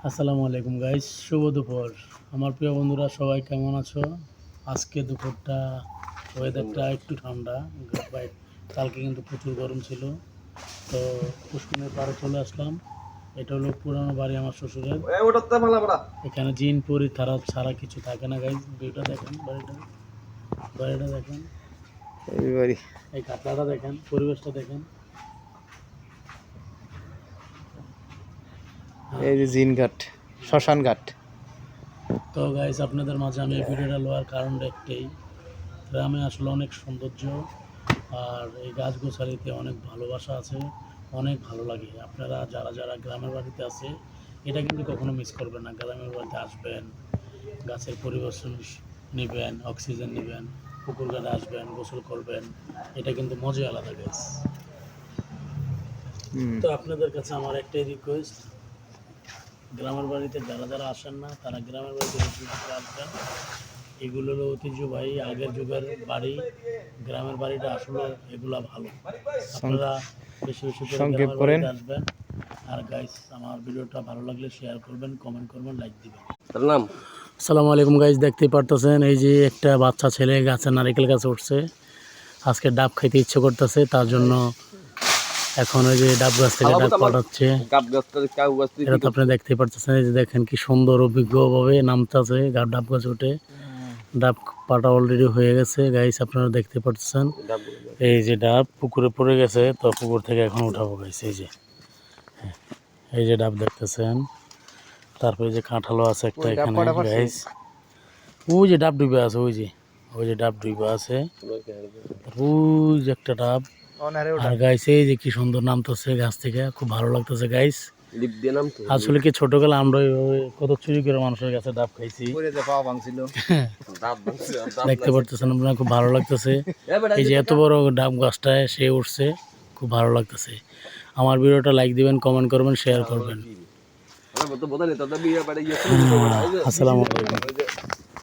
আসসালামু আলাইকুম গাইস, শুভ দুপুর। আমার প্রিয় বন্ধুরা সবাই কেমন আছো? আজকে দুপুরটা ওয়েদারটা একটু ঠান্ডা, বাট কালকে কিন্তু প্রচুর গরম ছিল। তো পুষ্করণীর পাড়ে চলে আসলাম। এটা হলো পুরানো বাড়ি আমার শ্বশুরের। এখানে জিন পরি ছাড়া কিছু থাকে না গাইস। ভিউটা দেখেন, বাড়িটা দেখেন, এই কাঁচলাটা দেখেন, পরিবেশটা দেখেন। এই যে জিনঘাট, শ্মশান ঘাট। তো গাইস, আপনাদের মাঝে আমি এই ভিডিওটা লওয়ার কারণটা একটাই, গ্রামে আসলে অনেক সৌন্দর্য আর এই গাছগোছালিতে অনেক ভালোবাসা আছে, অনেক ভালো লাগে। আপনারা যারা যারা গ্রামের বাড়িতে আছে এটা কিন্তু কখনো মিস করবেন না। গ্রামের বাড়িতে আসবেন, গাছের পরিবেশ নেবেন, অক্সিজেন নেবেন, পুকুর ঘাটে আসবেন, গোসল করবেন, এটা কিন্তু মজাই আলাদা গাছ। তো আপনাদের কাছে আমার একটাই রিকোয়েস্ট, গ্রামের বাড়িতে যারা যারা আসেন না তারা গ্রামের বাড়িতে আসবেন। এগুলো হলো ঐতিহ্যবাহী আগের যুগের বাড়ি। গ্রামের বাড়িটা আসলে এগুলা ভালো। আপনারা বেশি বেশি করে গ্রামের বাড়িতে আসবেন। আর গাইস, আমার ভিডিওটা ভালো লাগলে শেয়ার করবেন, কমেন্ট করবেন, লাইক দিবেন। আসসালামু আলাইকুম গাইস, দেখতেই পারতেছেন এই যে একটা বাচ্চা ছেলে গাছে নারকেল গাছে উঠছে। আজকে ডাব খাইতে ইচ্ছে করতেছে, তার জন্য এখন ওই যে ডাব গাছ থেকে ডাব পাঠাচ্ছে। এটা তো আপনি দেখতেই পারতেছেন, এই যে দেখেন কি সুন্দর অভিজ্ঞভাবে নামতেছে ডাব গাছ উঠে। ডাব পাটা অলরেডি হয়ে গেছে গাইস, আপনারা দেখতে পাচ্ছেন। এই যে ডাব পুকুরে পড়ে গেছে, তো পুকুর থেকে এখন উঠাবো গাইস। এই যে ডাব দেখতেছেন, তারপরে যে কাঁঠালও আছে একটা এখানে গাইস। ওই যে ডাব ডুবে আছে, ওই যে ডাব ডুবে আছে, ওই যে একটা ডাব। আর গাইস এই যে কি সুন্দর নামতেছে গাছ থেকে, খুব ভালো লাগতেছে গাইস। আসলে কি ছোটবেলা আমরা কত চুরি করে মানুষের কাছে ডাব খাইছি, দেখতে পারতেছেন আপনারা, খুব ভালো লাগতেছে। এই যে এত বড় ডাব গাছটায় সে উঠছে, খুব ভালো লাগতেছে। আমার ভিডিওটা লাইক দিবেন, কমেন্ট করবেন, শেয়ার করবেন। আসসালামু আলাইকুম।